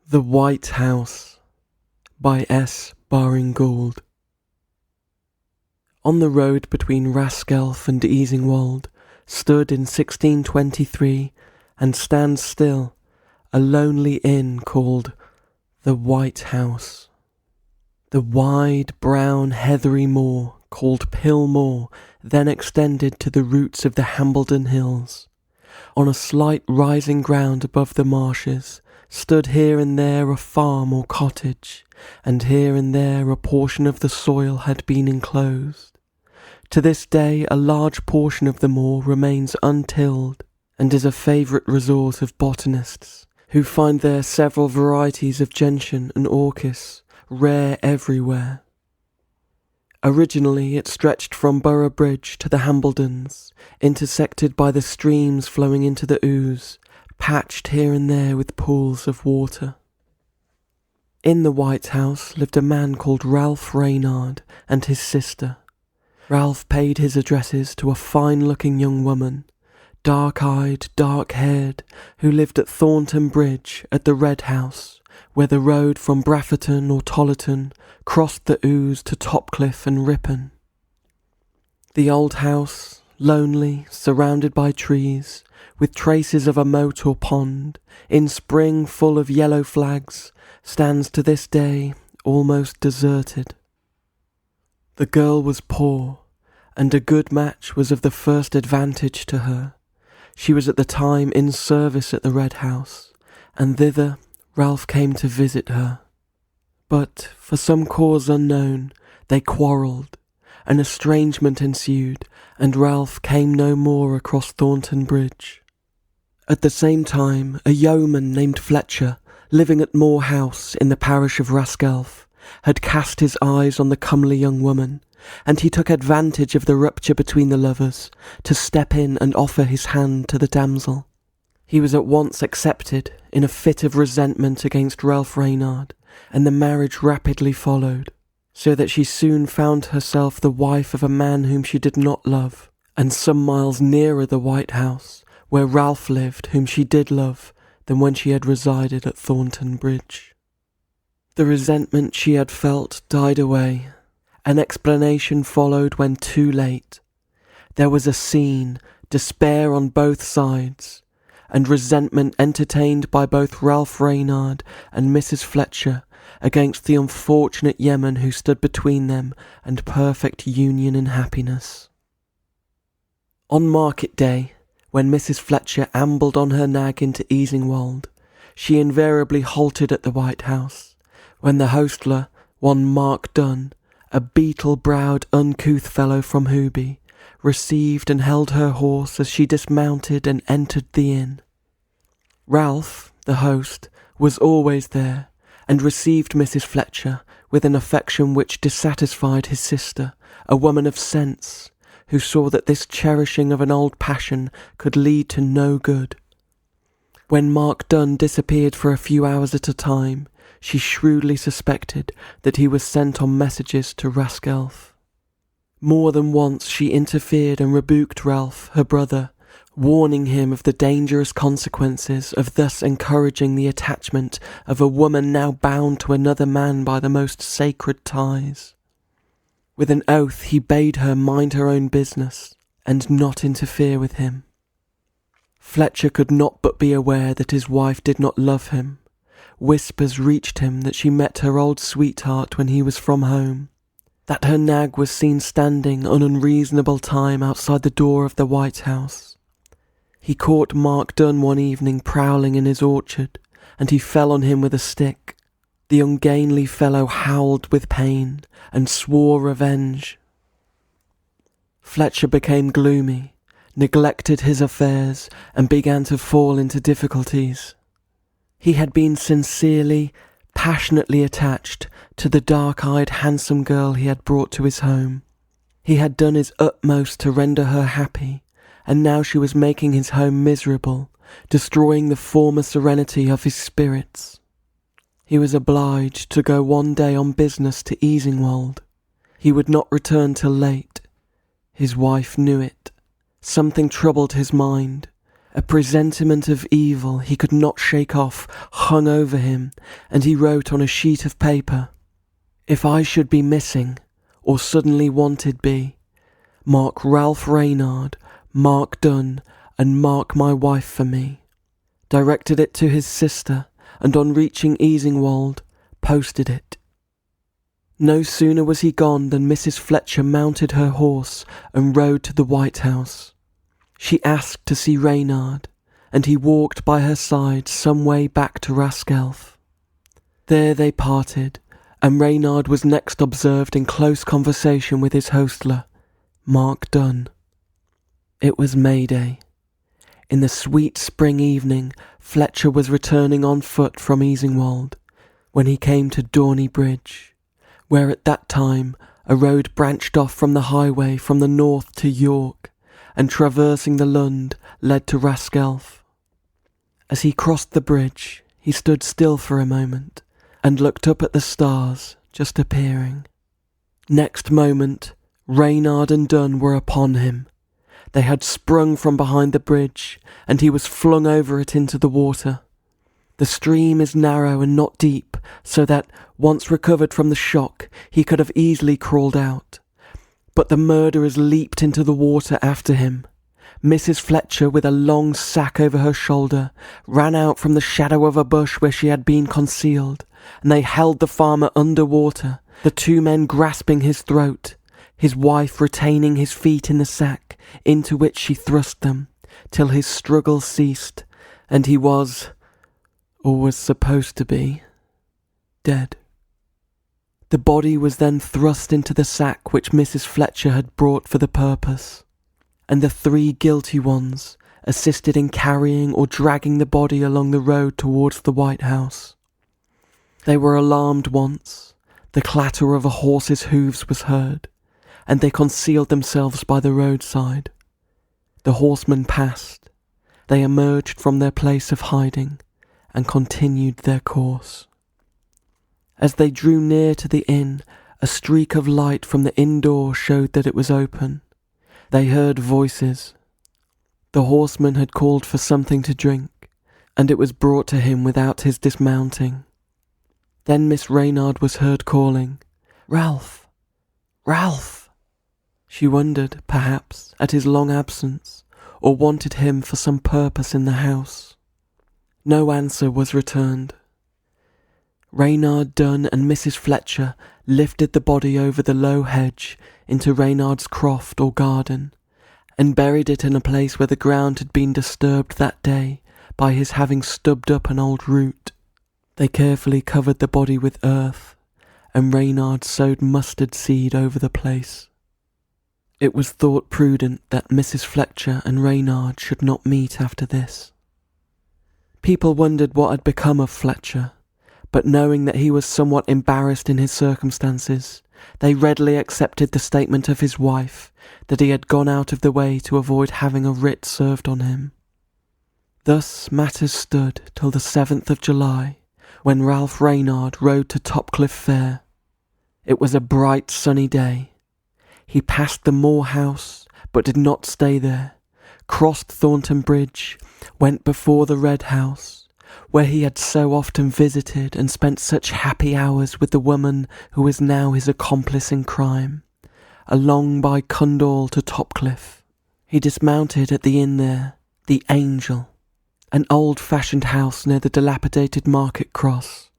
The White House by S. Baring Gould. On the road between Raskelf and Easingwold stood in 1623 and stands still a lonely inn called the White House. The wide, brown, heathery moor called Pill Moor then extended to the roots of the Hambledon Hills. On a slight rising ground above the marshes stood here and there a farm or cottage, and here and there a portion of the soil had been enclosed. To this day a large portion of the moor remains untilled, and is a favourite resort of botanists, who find there several varieties of gentian and orchis, rare everywhere. Originally it stretched from Borough Bridge to the Hambledons, intersected by the streams flowing into the Ouse, patched here and there with pools of water. In the White House lived a man called Ralph Reynard and his sister. Ralph paid his addresses to a fine-looking young woman, dark-eyed, dark-haired, who lived at Thornton Bridge at the Red House, where the road from Brafferton or Tollerton crossed the Ouse to Topcliffe and Ripon. The old house, lonely, surrounded by trees, with traces of a moat or pond, in spring full of yellow flags, stands to this day almost deserted. The girl was poor, and a good match was of the first advantage to her. She was at the time in service at the Red House, and thither Ralph came to visit her. But, for some cause unknown, they quarrelled. An estrangement ensued, and Ralph came no more across Thornton Bridge. At the same time, a yeoman named Fletcher, living at Moor House in the parish of Raskelf, had cast his eyes on the comely young woman, and he took advantage of the rupture between the lovers to step in and offer his hand to the damsel. He was at once accepted in a fit of resentment against Ralph Reynard, and the marriage rapidly followed, so that she soon found herself the wife of a man whom she did not love, and some miles nearer the White House, where Ralph lived, whom she did love, than when she had resided at Thornton Bridge. The resentment she had felt died away. An explanation followed when too late. There was a scene, despair on both sides, and resentment entertained by both Ralph Reynard and Mrs. Fletcher against the unfortunate yeoman who stood between them and perfect union and happiness. On market day, when Mrs. Fletcher ambled on her nag into Easingwold, she invariably halted at the White House, when the hostler, one Mark Dunn, a beetle-browed, uncouth fellow from Hooby, received and held her horse as she dismounted and entered the inn. Ralph, the host, was always there, and received Mrs. Fletcher with an affection which dissatisfied his sister, a woman of sense, who saw that this cherishing of an old passion could lead to no good. When Mark Dunn disappeared for a few hours at a time, she shrewdly suspected that he was sent on messages to Raskelf. More than once she interfered and rebuked Ralph, her brother, warning him of the dangerous consequences of thus encouraging the attachment of a woman now bound to another man by the most sacred ties. With an oath he bade her mind her own business, and not interfere with him. Fletcher could not but be aware that his wife did not love him. Whispers reached him that she met her old sweetheart when he was from home, that her nag was seen standing on unreasonable time outside the door of the White House. He caught Mark Dunn one evening prowling in his orchard, and he fell on him with a stick. The ungainly fellow howled with pain and swore revenge. Fletcher became gloomy, neglected his affairs, and began to fall into difficulties. He had been sincerely, passionately attached to the dark-eyed, handsome girl he had brought to his home. He had done his utmost to render her happy, and now she was making his home miserable, destroying the former serenity of his spirits. He was obliged to go one day on business to Easingwold. He would not return till late. His wife knew it. Something troubled his mind, A presentiment of evil he could not shake off hung over him, and he wrote on a sheet of paper, "If I should be missing, or suddenly wanted be, mark Ralph Reynard, mark Dunn, and mark my wife for me." Directed it to his sister, and on reaching Easingwold, posted it. No sooner was he gone than Mrs. Fletcher mounted her horse and rode to the White House. She asked to see Reynard, and he walked by her side some way back to Raskelf. There they parted, and Reynard was next observed in close conversation with his hostler, Mark Dunn. It was May Day. In the sweet spring evening, Fletcher was returning on foot from Easingwold, when he came to Dorney Bridge, where at that time a road branched off from the highway from the north to York, and traversing the Lund led to Raskelf. As he crossed the bridge, he stood still for a moment, and looked up at the stars just appearing. Next moment, Reynard and Dunn were upon him. They had sprung from behind the bridge, and he was flung over it into the water. The stream is narrow and not deep, so that, once recovered from the shock, he could have easily crawled out. But the murderers leaped into the water after him. Mrs. Fletcher, with a long sack over her shoulder, ran out from the shadow of a bush where she had been concealed, and they held the farmer under water, the two men grasping his throat, his wife retaining his feet in the sack, into which she thrust them, till his struggle ceased, and he was, or was supposed to be, dead. The body was then thrust into the sack which Mrs. Fletcher had brought for the purpose, and the three guilty ones assisted in carrying or dragging the body along the road towards the White House. They were alarmed once. The clatter of a horse's hoofs was heard, and they concealed themselves by the roadside. The horsemen passed. They emerged from their place of hiding and continued their course. As they drew near to the inn, a streak of light from the inn door showed that it was open. They heard voices. The horseman had called for something to drink, and it was brought to him without his dismounting. Then Miss Reynard was heard calling, "Ralph! Ralph!" She wondered, perhaps, at his long absence, or wanted him for some purpose in the house. No answer was returned. Reynard, Dunn, and Mrs. Fletcher lifted the body over the low hedge into Reynard's croft or garden, and buried it in a place where the ground had been disturbed that day by his having stubbed up an old root. They carefully covered the body with earth, and Reynard sowed mustard seed over the place. It was thought prudent that Mrs. Fletcher and Reynard should not meet after this. People wondered what had become of Fletcher, but knowing that he was somewhat embarrassed in his circumstances, they readily accepted the statement of his wife that he had gone out of the way to avoid having a writ served on him. Thus matters stood till the 7th of July, when Ralph Reynard rode to Topcliffe Fair. It was a bright sunny day. He passed the Moor House, but did not stay there, crossed Thornton Bridge, went before the Red House, where he had so often visited and spent such happy hours with the woman who was now his accomplice in crime, along by Cundall to Topcliffe. He dismounted at the inn there, the Angel, an old-fashioned house near the dilapidated market cross.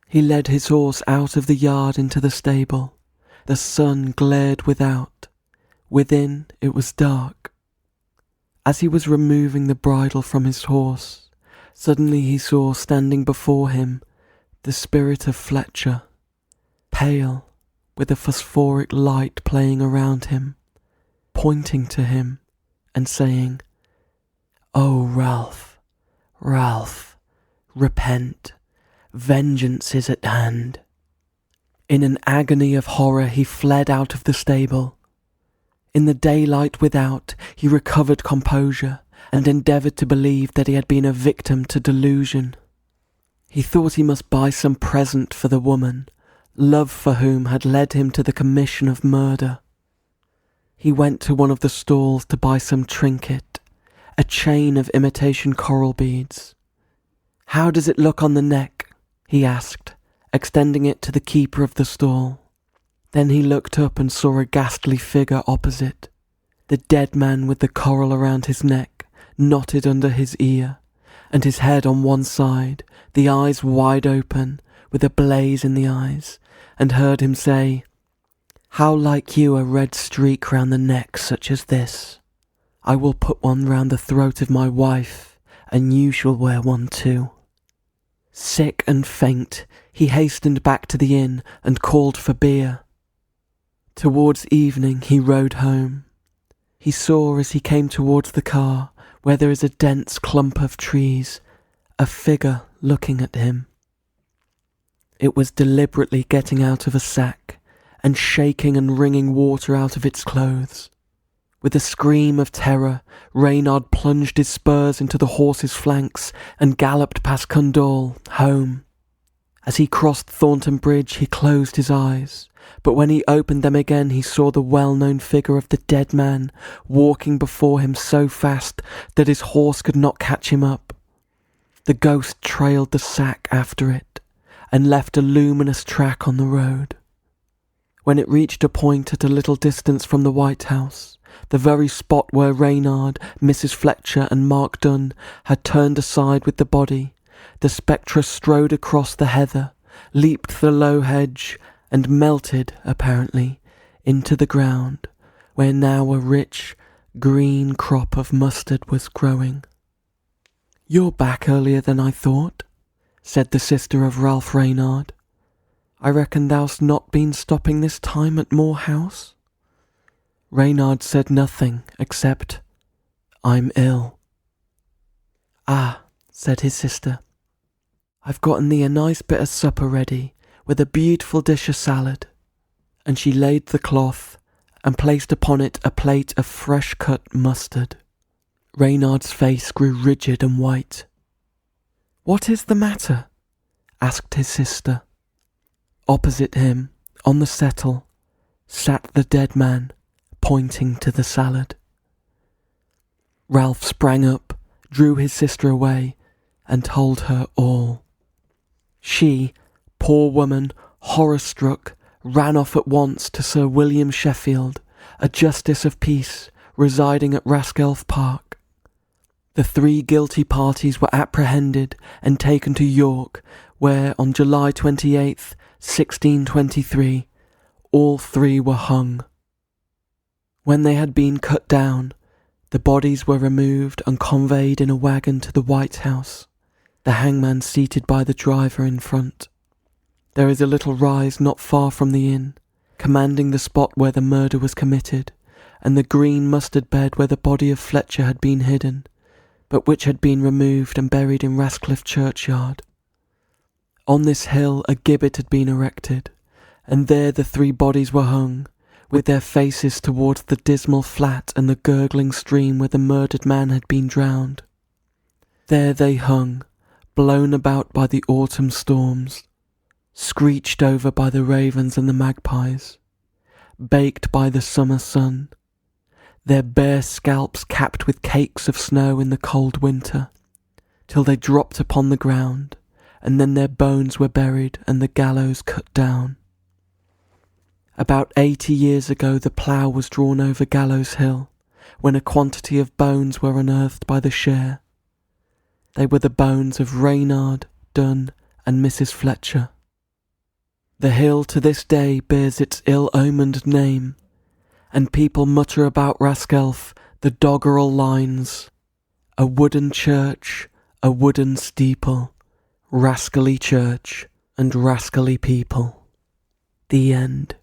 He led his horse out of the yard into the stable. The sun glared without. Within it was dark. As he was removing the bridle from his horse, suddenly he saw standing before him the spirit of Fletcher, pale, with a phosphoric light playing around him, pointing to him and saying, "Oh, Ralph, Ralph, repent, vengeance is at hand." In an agony of horror he fled out of the stable. In the daylight without he recovered composure and endeavoured to believe that he had been a victim to delusion. He thought he must buy some present for the woman, love for whom had led him to the commission of murder. He went to one of the stalls to buy some trinket, a chain of imitation coral beads. "How does it look on the neck?" he asked, extending it to the keeper of the stall. Then he looked up and saw a ghastly figure opposite, the dead man with the coral around his neck, knotted under his ear, and his head on one side, the eyes wide open, with a blaze in the eyes, and heard him say, "How like you a red streak round the neck such as this? I will put one round the throat of my wife, and you shall wear one too." Sick and faint, he hastened back to the inn and called for beer. Towards evening he rode home. He saw as he came towards the car, where there is a dense clump of trees, a figure looking at him. It was deliberately getting out of a sack and shaking and wringing water out of its clothes. With a scream of terror, Reynard plunged his spurs into the horse's flanks and galloped past Cundall, home. As he crossed Thornton Bridge, he closed his eyes, but when he opened them again, he saw the well-known figure of the dead man walking before him so fast that his horse could not catch him up. The ghost trailed the sack after it and left a luminous track on the road. When it reached a point at a little distance from the White House, the very spot where Reynard, Mrs. Fletcher and Mark Dunn had turned aside with the body, the spectre strode across the heather, leaped the low hedge, and melted, apparently, into the ground, where now a rich, green crop of mustard was growing. "You're back earlier than I thought," said the sister of Ralph Reynard. "I reckon thou'st not been stopping this time at Moor House?" Reynard said nothing except, "I'm ill." "Ah," said his sister, "I've gotten thee a nice bit of supper ready, with a beautiful dish of salad." And she laid the cloth and placed upon it a plate of fresh-cut mustard. Reynard's face grew rigid and white. "What is the matter?" asked his sister. Opposite him, on the settle, sat the dead man, pointing to the salad. Ralph sprang up, drew his sister away, and told her all. She, poor woman, horror-struck, ran off at once to Sir William Sheffield, a justice of peace residing at Raskelf Park. The 3 guilty parties were apprehended and taken to York, where on July 28th, 1623, all 3 were hung. When they had been cut down, the bodies were removed and conveyed in a wagon to the White House, the hangman seated by the driver in front. There is a little rise not far from the inn, commanding the spot where the murder was committed, and the green mustard bed where the body of Fletcher had been hidden, but which had been removed and buried in Rascliffe churchyard. On this hill a gibbet had been erected, and there the 3 bodies were hung, with their faces towards the dismal flat and the gurgling stream where the murdered man had been drowned. There they hung, blown about by the autumn storms, screeched over by the ravens and the magpies, baked by the summer sun, their bare scalps capped with cakes of snow in the cold winter, till they dropped upon the ground, and then their bones were buried and the gallows cut down. About 80 years ago the plough was drawn over Gallows Hill, when a quantity of bones were unearthed by the share. They were the bones of Reynard, Dunn, and Mrs. Fletcher. The hill to this day bears its ill-omened name, and people mutter about Raskelf the doggerel lines: "A wooden church, a wooden steeple, rascally church and rascally people." The end.